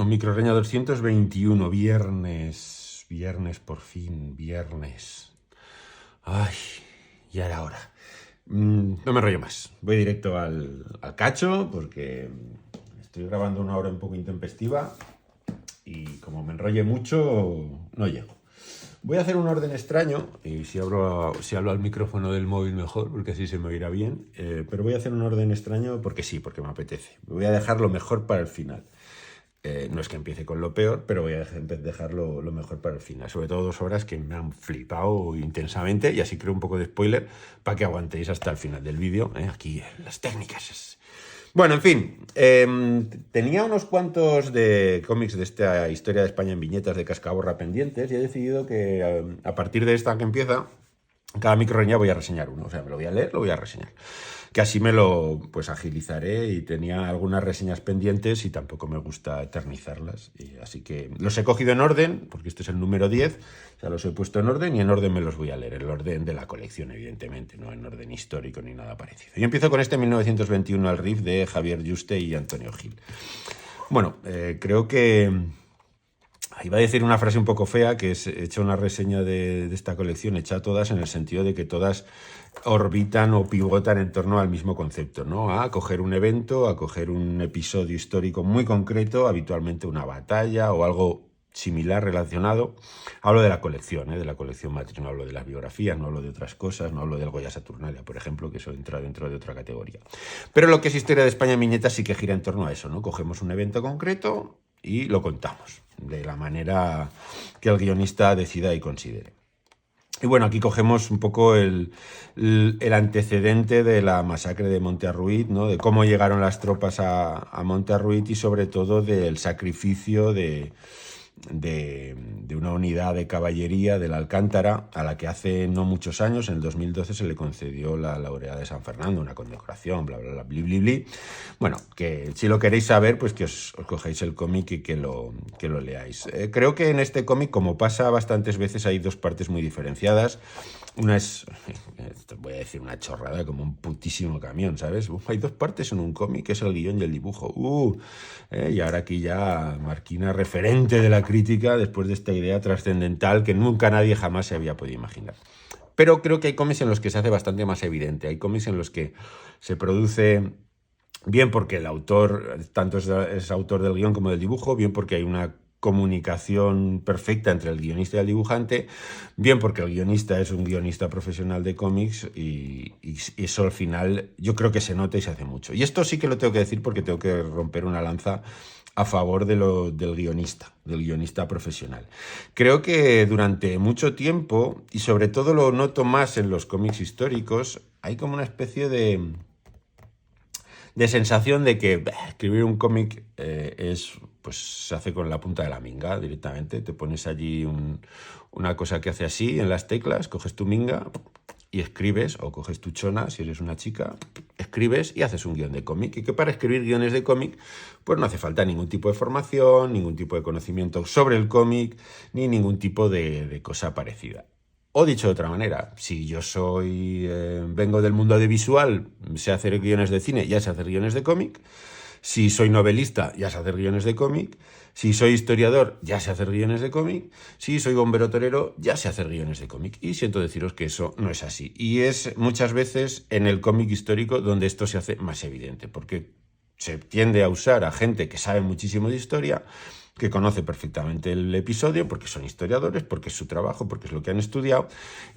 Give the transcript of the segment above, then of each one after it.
Microreña 221, viernes. Viernes, por fin, viernes. Ay, ya era hora. No me enrollo más. Voy directo al cacho porque estoy grabando una hora un poco intempestiva y como me enrolle mucho, no llego. Voy a hacer un orden extraño y si hablo al micrófono del móvil mejor, porque así se me oirá bien. Pero voy a hacer un orden extraño porque sí, porque me apetece. Voy a dejar lo mejor para el final. No es que empiece con lo peor, pero voy a dejar lo mejor para el final. Sobre todo 2 horas que me han flipado intensamente y así creo un poco de spoiler para que aguantéis hasta el final del vídeo. Aquí las técnicas. Bueno, en fin, tenía unos cuantos de cómics de esta historia de España en viñetas de Cascaborra pendientes y he decidido que a partir de esta que empieza, cada microreña voy a reseñar uno. O sea, me lo voy a leer, lo voy a reseñar. Que así me lo agilizaré y tenía algunas reseñas pendientes y tampoco me gusta eternizarlas. Y así que los he cogido en orden, porque este es el número 10, o sea, los he puesto en orden y en orden me los voy a leer, en orden de la colección, evidentemente, no en orden histórico ni nada parecido. Yo empiezo con este 1921 al Riff de Javier Yuste y Antonio Gil. Bueno, creo que... Iba a decir una frase un poco fea, que es, he hecho una reseña de esta colección hecha a todas en el sentido de que todas orbitan o pivotan en torno al mismo concepto, ¿no? A coger un evento, a coger un episodio histórico muy concreto, habitualmente una batalla o algo similar relacionado. Hablo de la colección matriz, no hablo de las biografías, no hablo de otras cosas, no hablo del Goya Saturnalia, por ejemplo, que eso entra dentro de otra categoría. Pero lo que es historia de España en viñetas sí que gira en torno a eso, ¿no? Cogemos un evento concreto y lo contamos de la manera que el guionista decida y considere. Y bueno, aquí cogemos un poco el antecedente de la masacre de Montearruit, ¿no? De cómo llegaron las tropas a Montearruit y sobre todo del sacrificio de una unidad de caballería de la Alcántara a la que hace no muchos años, en el 2012, se le concedió la laureada de San Fernando, una condecoración, bla, bla, bla, bli, bli, bli. Bueno, que si lo queréis saber, pues que os cogéis el cómic y que lo leáis. Creo que en este cómic, como pasa bastantes veces, hay 2 partes muy diferenciadas. Una es, voy a decir una chorrada, como un putísimo camión, ¿sabes? Hay 2 partes en un cómic, que es el guión y el dibujo. Y ahora aquí ya Marquina, referente de la crítica, después de esta idea trascendental que nunca nadie jamás se había podido imaginar. Pero creo que hay cómics en los que se hace bastante más evidente. Hay cómics en los que se produce... Bien porque el autor, tanto es autor del guión como del dibujo, bien porque hay una comunicación perfecta entre el guionista y el dibujante, bien porque el guionista es un guionista profesional de cómics y eso al final yo creo que se nota y se hace mucho. Y esto sí que lo tengo que decir porque tengo que romper una lanza a favor del guionista profesional. Creo que durante mucho tiempo, y sobre todo lo noto más en los cómics históricos, hay como una especie de sensación de que escribir un cómic pues se hace con la punta de la minga directamente. Te pones allí una cosa que hace así en las teclas, coges tu minga y escribes, o coges tu chona, si eres una chica, escribes y haces un guión de cómic. Y que para escribir guiones de cómic, pues no hace falta ningún tipo de formación, ningún tipo de conocimiento sobre el cómic, ni ningún tipo de cosa parecida. O dicho de otra manera, si yo vengo del mundo audiovisual, sé hacer guiones de cine, ya sé hacer guiones de cómic. Si soy novelista, ya sé hacer guiones de cómic. Si soy historiador, ya sé hacer guiones de cómic. Si soy bombero torero, ya sé hacer guiones de cómic. Y siento deciros que eso no es así. Y es muchas veces en el cómic histórico donde esto se hace más evidente, porque se tiende a usar a gente que sabe muchísimo de historia, que conoce perfectamente el episodio, porque son historiadores, porque es su trabajo, porque es lo que han estudiado,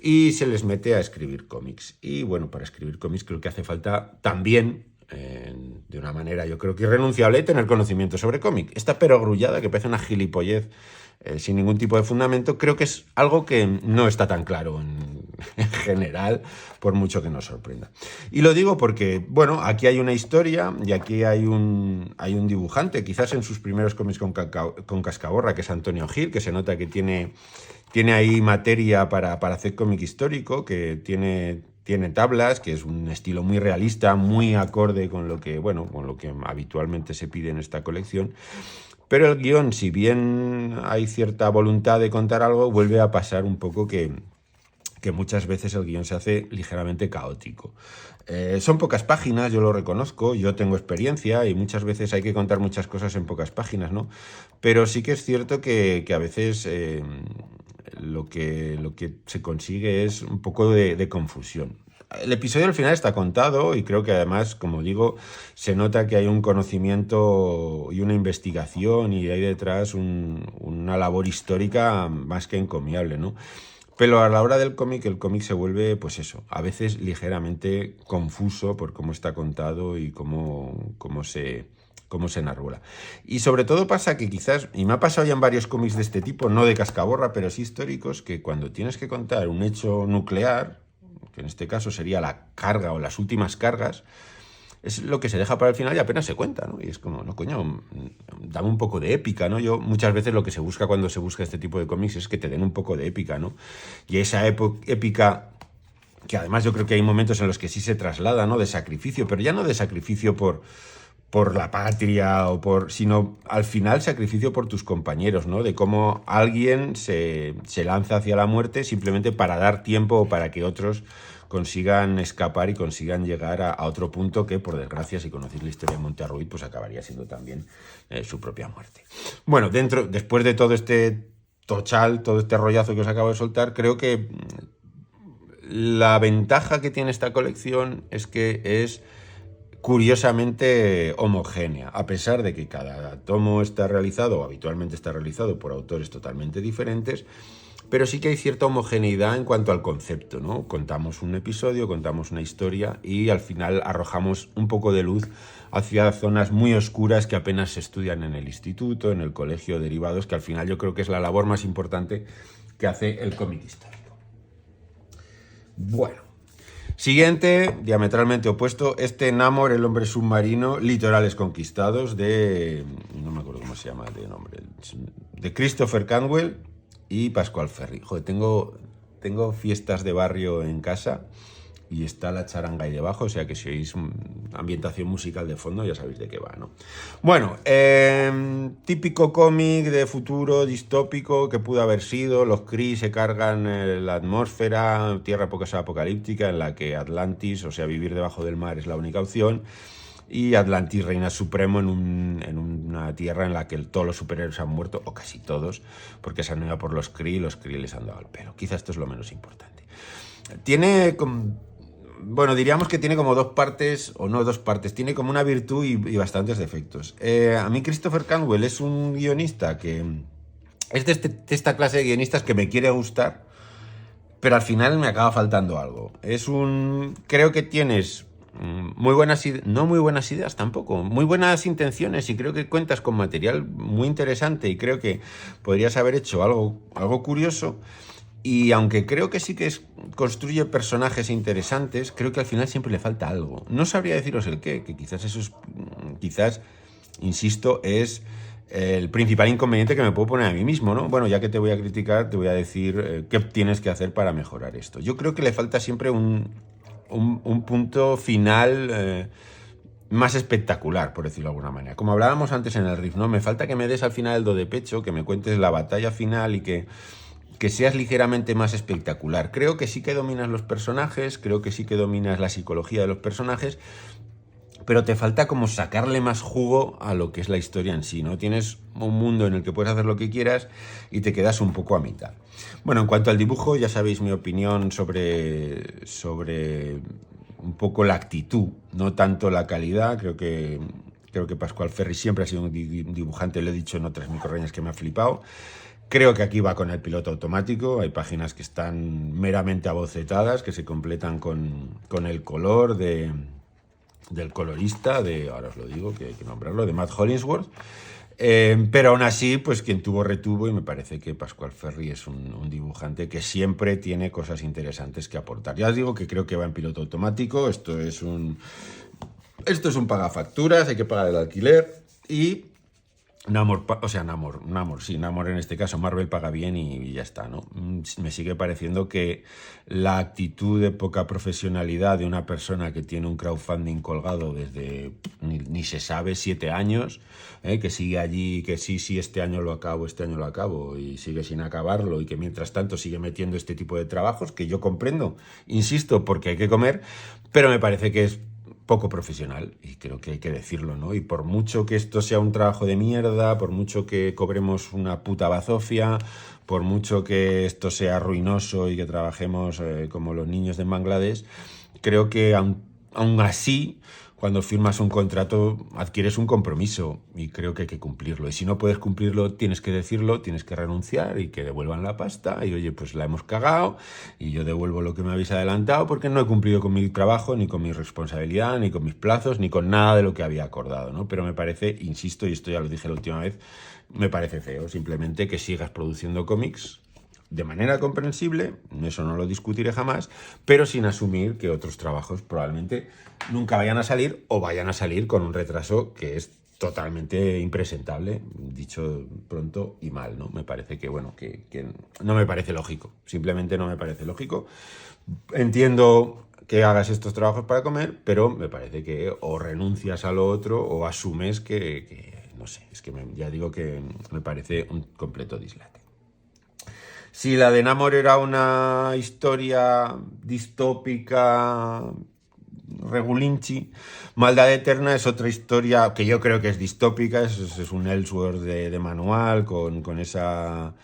y se les mete a escribir cómics. Y bueno, para escribir cómics creo que hace falta también, de una manera yo creo que irrenunciable, tener conocimiento sobre cómic. Esta perogrullada que parece una gilipollez sin ningún tipo de fundamento, creo que es algo que no está tan claro en general, por mucho que nos sorprenda. Y lo digo porque, bueno, aquí hay una historia y aquí hay un dibujante, quizás en sus primeros cómics con Cascaborra, que es Antonio Gil, que se nota que tiene ahí materia para hacer cómic histórico, que tiene tablas, que es un estilo muy realista, muy acorde con lo que habitualmente se pide en esta colección. Pero el guión, si bien hay cierta voluntad de contar algo, vuelve a pasar un poco que que muchas veces el guión se hace ligeramente caótico. Son pocas páginas, yo lo reconozco, yo tengo experiencia y muchas veces hay que contar muchas cosas en pocas páginas, ¿no? Pero sí que es cierto que a veces lo que se consigue es un poco de confusión. El episodio al final está contado y creo que además, como digo, se nota que hay un conocimiento y una investigación y hay detrás una labor histórica más que encomiable, ¿no? Pero a la hora del cómic, el cómic se vuelve, pues eso, a veces ligeramente confuso por cómo está contado y cómo se enarbola. Y sobre todo pasa que quizás, y me ha pasado ya en varios cómics de este tipo, no de cascaborra, pero sí históricos, que cuando tienes que contar un hecho nuclear, que en este caso sería la carga o las últimas cargas, es lo que se deja para el final y apenas se cuenta, ¿no? Y es como, no, coño, dame un poco de épica, ¿no? Yo muchas veces lo que se busca cuando se busca este tipo de cómics es que te den un poco de épica, ¿no? Y esa épica, que además yo creo que hay momentos en los que sí se traslada, ¿no? De sacrificio, pero ya no de sacrificio por la patria sino al final sacrificio por tus compañeros, ¿no? De cómo alguien se lanza hacia la muerte simplemente para dar tiempo o para que otros consigan escapar y consigan llegar a otro punto que, por desgracia, si conocéis la historia de Monterruid, pues acabaría siendo también su propia muerte. Bueno, después de todo este tochal, todo este rollazo que os acabo de soltar, creo que la ventaja que tiene esta colección es que es curiosamente homogénea, a pesar de que cada tomo está realizado, o habitualmente está realizado por autores totalmente diferentes, pero sí que hay cierta homogeneidad en cuanto al concepto, ¿no? Contamos un episodio, contamos una historia y al final arrojamos un poco de luz hacia zonas muy oscuras que apenas se estudian en el instituto, en el colegio, derivados, que al final yo creo que es la labor más importante que hace el cómic histórico. Bueno. Siguiente, diametralmente opuesto, Namor, el hombre submarino, Litorales conquistados, de... no me acuerdo cómo se llama de nombre, de Christopher Cantwell y Pascual Ferry. Joder, tengo fiestas de barrio en casa y está la charanga ahí debajo, o sea que si oís ambientación musical de fondo ya sabéis de qué va, ¿no? Bueno, típico cómic de futuro distópico que pudo haber sido, los Kree se cargan la atmósfera, tierra poco apocalíptica en la que Atlantis, o sea, vivir debajo del mar es la única opción, y Atlantis reina supremo en una tierra en la que todos los superhéroes han muerto, o casi todos, porque se han ido por los Kree y los Kree les han dado el pelo. Quizás esto es lo menos importante. Bueno, diríamos que tiene como dos partes, o no dos partes, tiene como una virtud y bastantes defectos. A mí Christopher Cantwell es un guionista que es de esta clase de guionistas que me quiere gustar, pero al final me acaba faltando algo. Creo que tienes muy buenas ideas, no muy buenas ideas tampoco, muy buenas intenciones y creo que cuentas con material muy interesante y creo que podrías haber hecho algo curioso. Y aunque creo que sí que construye personajes interesantes, creo que al final siempre le falta algo. No sabría deciros el qué, que quizás, insisto, es el principal inconveniente que me puedo poner a mí mismo, ¿no? Bueno, ya que te voy a criticar, te voy a decir qué tienes que hacer para mejorar esto. Yo creo que le falta siempre un punto final más espectacular, por decirlo de alguna manera. Como hablábamos antes en el riff, ¿no? Me falta que me des al final el do de pecho, que me cuentes la batalla final y que seas ligeramente más espectacular. Creo que sí que dominas los personajes, creo que sí que dominas la psicología de los personajes, pero te falta como sacarle más jugo a lo que es la historia en sí, ¿no? Tienes un mundo en el que puedes hacer lo que quieras y te quedas un poco a mitad. Bueno, en cuanto al dibujo, ya sabéis mi opinión sobre un poco la actitud, no tanto la calidad. Creo que Pascual Ferry siempre ha sido un dibujante, lo he dicho en otras microreñas que me ha flipado. Creo que aquí va con el piloto automático, hay páginas que están meramente abocetadas, que se completan con el color del colorista, ahora os lo digo, que hay que nombrarlo, de Matt Hollingsworth, pero aún así, pues quien tuvo retuvo y me parece que Pascual Ferry es un dibujante que siempre tiene cosas interesantes que aportar. Ya os digo que creo que va en piloto automático, esto es un pagafacturas, hay que pagar el alquiler y Namor en este caso, Marvel paga bien y ya está, ¿no? Me sigue pareciendo que la actitud de poca profesionalidad de una persona que tiene un crowdfunding colgado desde, ni se sabe, 7 años, que sigue allí, que sí, este año lo acabo, y sigue sin acabarlo, y que mientras tanto sigue metiendo este tipo de trabajos, que yo comprendo, insisto, porque hay que comer, pero me parece que es poco profesional, y creo que hay que decirlo, ¿no? Y por mucho que esto sea un trabajo de mierda, por mucho que cobremos una puta bazofia, por mucho que esto sea ruinoso y que trabajemos como los niños de Bangladesh, creo que aún así, cuando firmas un contrato, adquieres un compromiso y creo que hay que cumplirlo. Y si no puedes cumplirlo, tienes que decirlo, tienes que renunciar y que devuelvan la pasta. Y oye, pues la hemos cagado y yo devuelvo lo que me habéis adelantado porque no he cumplido con mi trabajo, ni con mi responsabilidad, ni con mis plazos, ni con nada de lo que había acordado, ¿no? Pero me parece, insisto, y esto ya lo dije la última vez, me parece feo simplemente que sigas produciendo cómics de manera comprensible, eso no lo discutiré jamás, pero sin asumir que otros trabajos probablemente nunca vayan a salir o vayan a salir con un retraso que es totalmente impresentable, dicho pronto y mal, ¿no? Me parece que, bueno, que no me parece lógico, simplemente no me parece lógico. Entiendo que hagas estos trabajos para comer, pero me parece que o renuncias a lo otro o asumes no sé, es que ya digo que me parece un completo dislate. Si la de Namor era una historia distópica, regulinchi, Maldad Eterna es otra historia que yo creo que es distópica, es un Elseworld de manual, con esa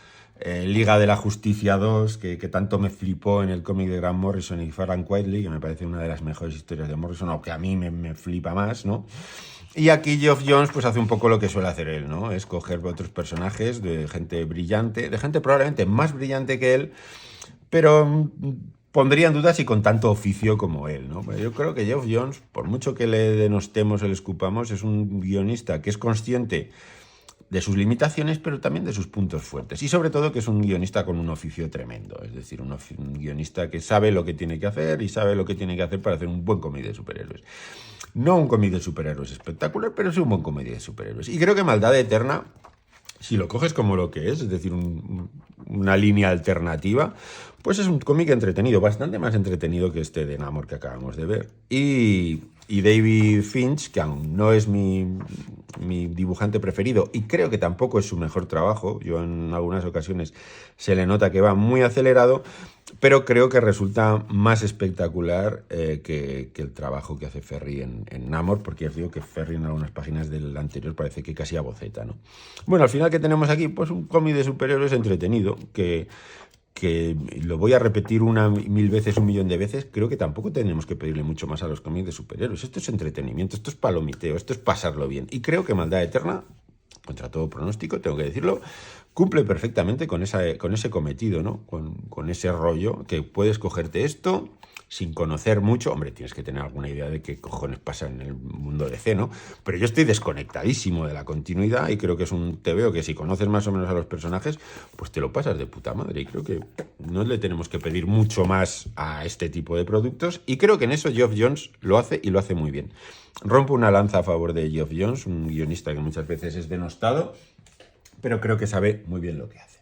Liga de la Justicia 2 que tanto me flipó en el cómic de Grant Morrison y Farran Quietly, que me parece una de las mejores historias de Morrison, aunque a mí me flipa más, ¿no? Y aquí Geoff Johns pues hace un poco lo que suele hacer él, ¿no? Escoger otros personajes de gente brillante, de gente probablemente más brillante que él, pero pondría en duda si con tanto oficio como él, ¿no? Yo creo que Geoff Johns, por mucho que le denostemos o le escupamos, es un guionista que es consciente de sus limitaciones, pero también de sus puntos fuertes. Y sobre todo que es un guionista con un oficio tremendo. Es decir, un guionista que sabe lo que tiene que hacer y sabe lo que tiene que hacer para hacer un buen cómic de superhéroes. No un cómic de superhéroes espectacular, pero sí un buen cómic de superhéroes. Y creo que Maldad Eterna, si lo coges como lo que es decir, una línea alternativa, pues es un cómic entretenido, bastante más entretenido que este de Namor que acabamos de ver. Y David Finch, que aún no es mi dibujante preferido y creo que tampoco es su mejor trabajo, yo en algunas ocasiones se le nota que va muy acelerado, pero creo que resulta más espectacular que el trabajo que hace Ferry en Namor, porque os digo que Ferry en algunas páginas del anterior parece que casi aboceta, ¿no? Bueno, al final, ¿qué tenemos aquí? Pues un cómic de superhéroes entretenido, que lo voy a repetir 1000 veces, 1.000.000 de veces, creo que tampoco tenemos que pedirle mucho más a los cómics de superhéroes. Esto es entretenimiento, esto es palomiteo, esto es pasarlo bien. Y creo que Maldad Eterna, contra todo pronóstico, tengo que decirlo, cumple perfectamente con ese cometido, ¿no? Con ese rollo, que puedes cogerte esto sin conocer mucho. Hombre, tienes que tener alguna idea de qué cojones pasa en el mundo de C, ¿no? Pero yo estoy desconectadísimo de la continuidad y creo que es un TVO que si conoces más o menos a los personajes, pues te lo pasas de puta madre. Y creo que no le tenemos que pedir mucho más a este tipo de productos. Y creo que en eso Geoff Johns lo hace y lo hace muy bien. Rompo una lanza a favor de Geoff Johns, un guionista que muchas veces es denostado, pero creo que sabe muy bien lo que hace.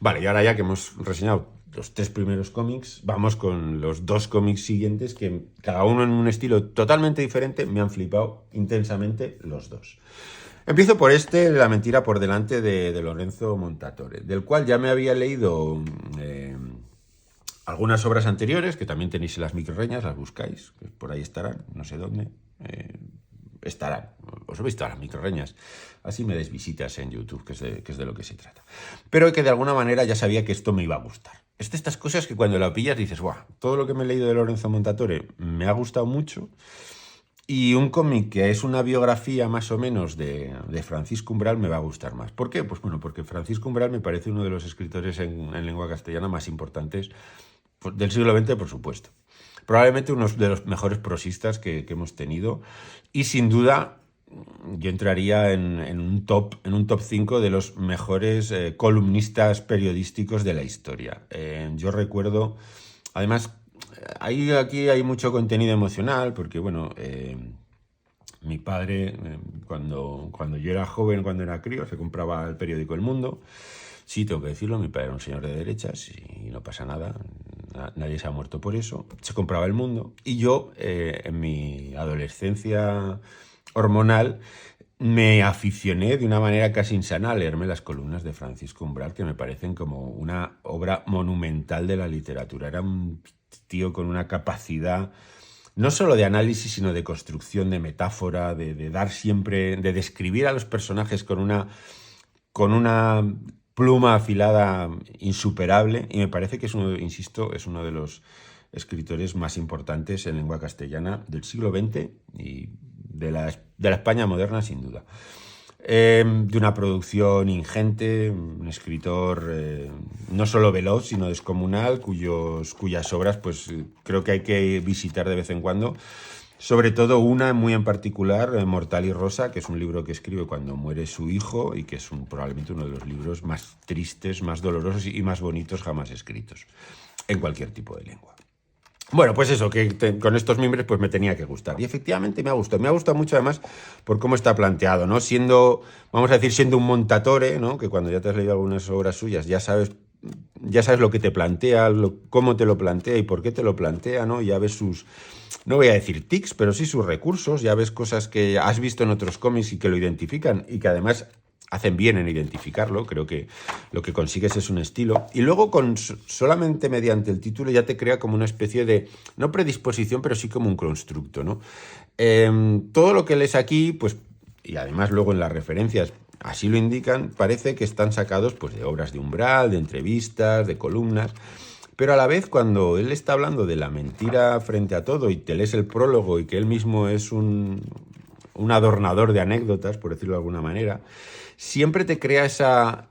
Vale, y ahora ya que hemos reseñado los 3 primeros cómics, vamos con los 2 cómics siguientes que cada uno en un estilo totalmente diferente me han flipado intensamente los dos. Empiezo por La mentira por delante de Lorenzo Montatore, del cual ya me había leído algunas obras anteriores, que también tenéis en las microreñas, las buscáis, que por ahí estarán, no sé dónde. Estarán, os he visto a las microreñas, así me des visitas en YouTube, que es de lo que se trata. Pero que de alguna manera ya sabía que esto me iba a gustar. Es de estas cosas que cuando la pillas dices, ¡guau! Todo lo que me he leído de Lorenzo Montatore me ha gustado mucho. Y un cómic que es una biografía más o menos de Francisco Umbral me va a gustar más. ¿Por qué? Pues bueno, porque Francisco Umbral me parece uno de los escritores en lengua castellana más importantes del siglo XX, por supuesto. Probablemente uno de los mejores prosistas que hemos tenido y sin duda yo entraría en un top 5 de los mejores columnistas periodísticos de la historia. Yo recuerdo, además, aquí hay mucho contenido emocional porque, bueno, Mi padre, cuando yo era joven, cuando era crío, se compraba el periódico El Mundo. Sí, tengo que decirlo, mi padre era un señor de derechas y no pasa nada, nadie se ha muerto por eso. Se compraba El Mundo y yo, en mi adolescencia hormonal, me aficioné de una manera casi insana a leerme las columnas de Francisco Umbral, que me parecen como una obra monumental de la literatura. Era un tío con una capacidad no solo de análisis, sino de construcción, de metáfora, de dar siempre, de describir a los personajes con una pluma afilada insuperable, y me parece que es uno, insisto, es uno de los escritores más importantes en lengua castellana del siglo XX y de la España moderna, sin duda. De una producción ingente, un escritor no solo veloz, sino descomunal, cuyas obras pues creo que hay que visitar de vez en cuando. Sobre todo una muy en particular, Mortal y Rosa, que es un libro que escribe cuando muere su hijo y que es probablemente uno de los libros más tristes, más dolorosos y más bonitos jamás escritos, en cualquier tipo de lengua. Bueno, pues eso, con estos mimbres pues me tenía que gustar. Y efectivamente me ha gustado. Me ha gustado mucho además por cómo está planteado, ¿no? Vamos a decir, siendo un Montatore, ¿no? Que cuando ya te has leído algunas obras suyas ya sabes lo que te plantea, cómo te lo plantea y por qué te lo plantea, ¿no? Ya ves no voy a decir tics, pero sí sus recursos, ya ves cosas que has visto en otros cómics y que lo identifican y que además hacen bien en identificarlo. Creo que lo que consigues es un estilo. Y luego solamente mediante el título ya te crea como una especie de, no predisposición, pero sí como un constructo, ¿no? Todo lo que lees aquí, pues, y además luego en las referencias así lo indican, parece que están sacados pues de obras de Umbral, de entrevistas, de columnas. Pero a la vez, cuando él está hablando de la mentira frente a todo y te lees el prólogo y que él mismo es un adornador de anécdotas, por decirlo de alguna manera, siempre te crea esa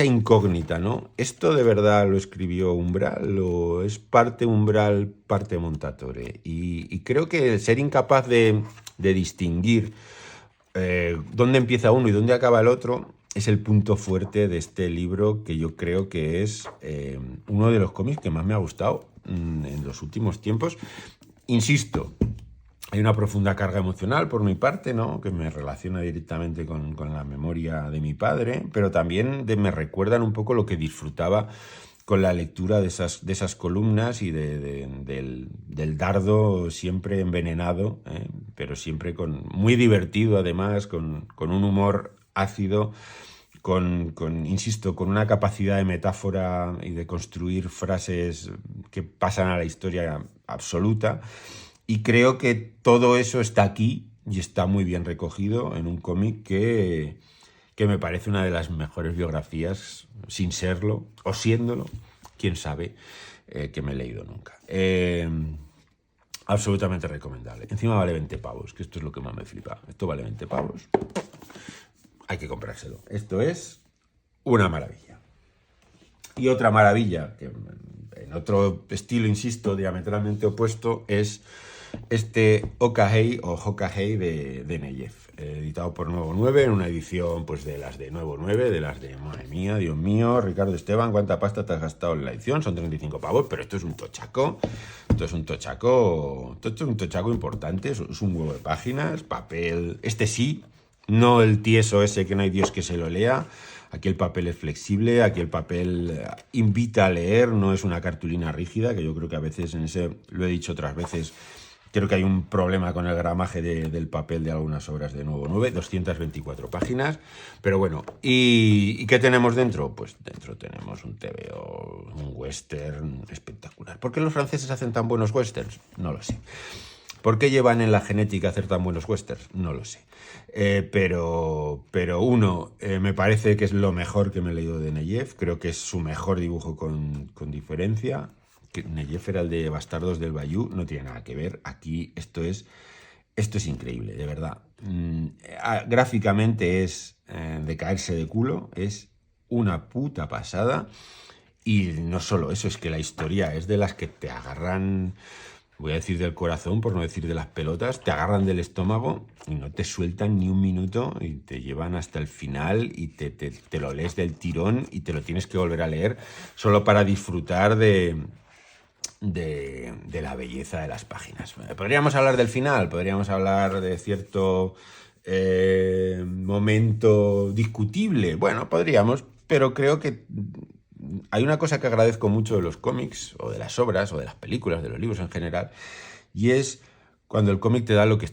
incógnita, ¿no? ¿Esto de verdad lo escribió Umbral o es parte Umbral, parte Montatore? Y creo que el ser incapaz de distinguir dónde empieza uno y dónde acaba el otro es el punto fuerte de este libro, que yo creo que es uno de los cómics que más me ha gustado en los últimos tiempos. Insisto, hay una profunda carga emocional por mi parte, ¿no? Que me relaciona directamente con la memoria de mi padre, pero también me recuerdan un poco lo que disfrutaba con la lectura de esas columnas y del dardo siempre envenenado, pero siempre muy divertido además, con un humor ácido, insisto, con una capacidad de metáfora y de construir frases que pasan a la historia absoluta. Y creo que todo eso está aquí y está muy bien recogido en un cómic que me parece una de las mejores biografías, sin serlo, o siéndolo, quién sabe, que me he leído nunca. Absolutamente recomendable. Encima vale 20 pavos, que esto es lo que más me flipa. Esto vale 20 pavos. Hay que comprárselo. Esto es una maravilla. Y otra maravilla, que en otro estilo, insisto, diametralmente opuesto, es este Okahei o Hokahei de Neyev, editado por Nuevo 9, en una edición pues de las de Nuevo 9, de las de, madre mía, Dios mío, Ricardo Esteban, ¿cuánta pasta te has gastado en la edición? Son 35 pavos, pero esto es un tochaco, esto es un tochaco importante, es un huevo de páginas, papel, este sí, no el tieso ese que no hay Dios que se lo lea. Aquí el papel es flexible, aquí el papel invita a leer, no es una cartulina rígida, que yo creo que a veces, lo he dicho otras veces, creo que hay un problema con el gramaje del papel de algunas obras de Nuevo 9, 224 páginas, pero bueno, ¿y qué tenemos dentro? Pues dentro tenemos un TVO, un western espectacular. ¿Por qué los franceses hacen tan buenos westerns? No lo sé. ¿Por qué llevan en la genética hacer tan buenos westerns? No lo sé. Pero me parece que es lo mejor que me he leído de Neyev. Creo que es su mejor dibujo con diferencia. Que Neyev era el de Bastardos del Bayou, no tiene nada que ver. Aquí esto es increíble, de verdad. Gráficamente es de caerse de culo, es una puta pasada. Y no solo eso, es que la historia es de las que te agarran, voy a decir del corazón, por no decir de las pelotas, te agarran del estómago y no te sueltan ni un minuto y te llevan hasta el final y te lo lees del tirón y te lo tienes que volver a leer solo para disfrutar de de la belleza de las páginas. Podríamos hablar del final, podríamos hablar de cierto momento discutible. Bueno, podríamos, pero creo que hay una cosa que agradezco mucho de los cómics, o de las obras, o de las películas, de los libros en general, y es cuando el cómic te da lo que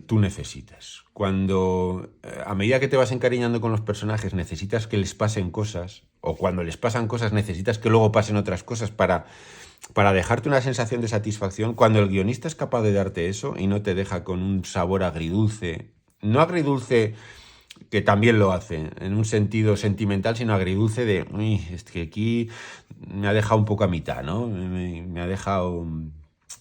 tú necesitas. Cuando a medida que te vas encariñando con los personajes necesitas que les pasen cosas, o cuando les pasan cosas necesitas que luego pasen otras cosas para dejarte una sensación de satisfacción. Cuando el guionista es capaz de darte eso y no te deja con un sabor agridulce, no agridulce que también lo hace en un sentido sentimental, sino agridulce de, uy, es que aquí me ha dejado un poco a mitad, ¿no? Me ha dejado,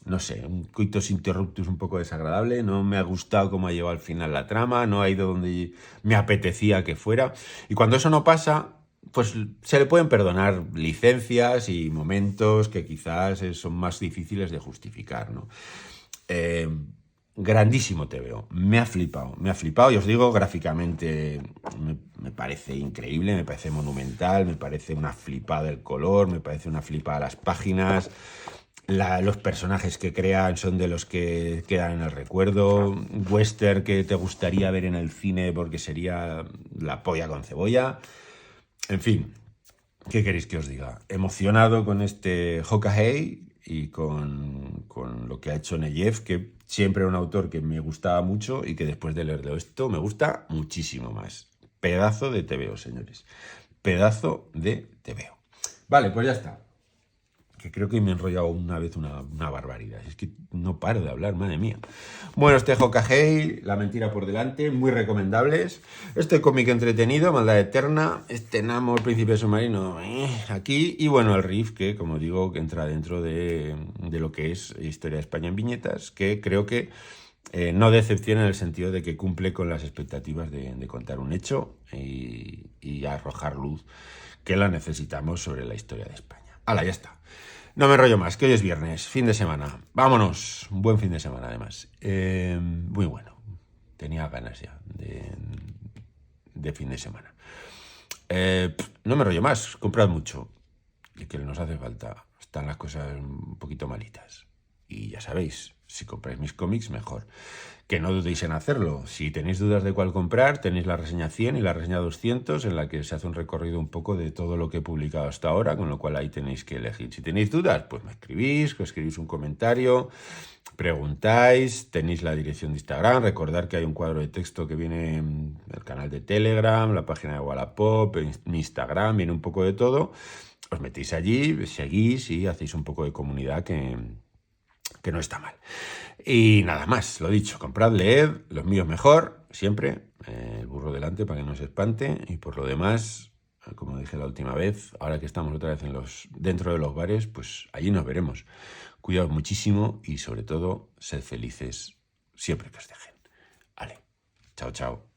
no sé, un coitus interruptus un poco desagradable, no me ha gustado cómo ha llevado al final la trama, no ha ido donde me apetecía que fuera. Y cuando eso no pasa, pues se le pueden perdonar licencias y momentos que quizás son más difíciles de justificar, ¿no? Grandísimo TVO, me ha flipado y os digo, gráficamente me parece increíble, me parece monumental, me parece una flipada el color, me parece una flipada las páginas, los personajes que crean son de los que quedan en el recuerdo, western que te gustaría ver en el cine porque sería la polla con cebolla, en fin, ¿qué queréis que os diga? Emocionado con este Hokahei y con lo que ha hecho Neyev, que siempre era un autor que me gustaba mucho y que después de leerlo esto me gusta muchísimo más. Pedazo de TVO, señores. Pedazo de TVO. Vale, pues ya está. Que creo que me he enrollado una vez una barbaridad. Es que no paro de hablar, madre mía. Bueno, este Hokahei, La mentira por delante, muy recomendables. Este cómic entretenido, Maldad eterna. Este Namor, Príncipe submarino, aquí. Y bueno, el Riff, que como digo, que entra dentro de lo que es Historia de España en viñetas, que creo que no decepciona en el sentido de que cumple con las expectativas de contar un hecho y arrojar luz que la necesitamos sobre la historia de España. ¡Hala, ya está! No me enrollo más, que hoy es viernes, fin de semana. Vámonos, un buen fin de semana además. Muy bueno, tenía ganas ya de fin de semana. No me enrollo más, comprad mucho, y que nos hace falta. Están las cosas un poquito malitas. Y ya sabéis, si compráis mis cómics, mejor. Que no dudéis en hacerlo. Si tenéis dudas de cuál comprar, tenéis la reseña 100 y la reseña 200, en la que se hace un recorrido un poco de todo lo que he publicado hasta ahora, con lo cual ahí tenéis que elegir. Si tenéis dudas, pues me escribís un comentario, preguntáis, tenéis la dirección de Instagram, recordad que hay un cuadro de texto que viene en el canal de Telegram, la página de Wallapop, mi Instagram, viene un poco de todo. Os metéis allí, seguís y hacéis un poco de comunidad que no está mal. Y nada más, lo dicho, comprad, leed, los míos mejor, siempre, el burro delante para que no se espante, y por lo demás, como dije la última vez, ahora que estamos otra vez dentro de los bares, pues allí nos veremos. Cuidaos muchísimo y sobre todo, sed felices siempre que os dejen. Vale, chao, chao.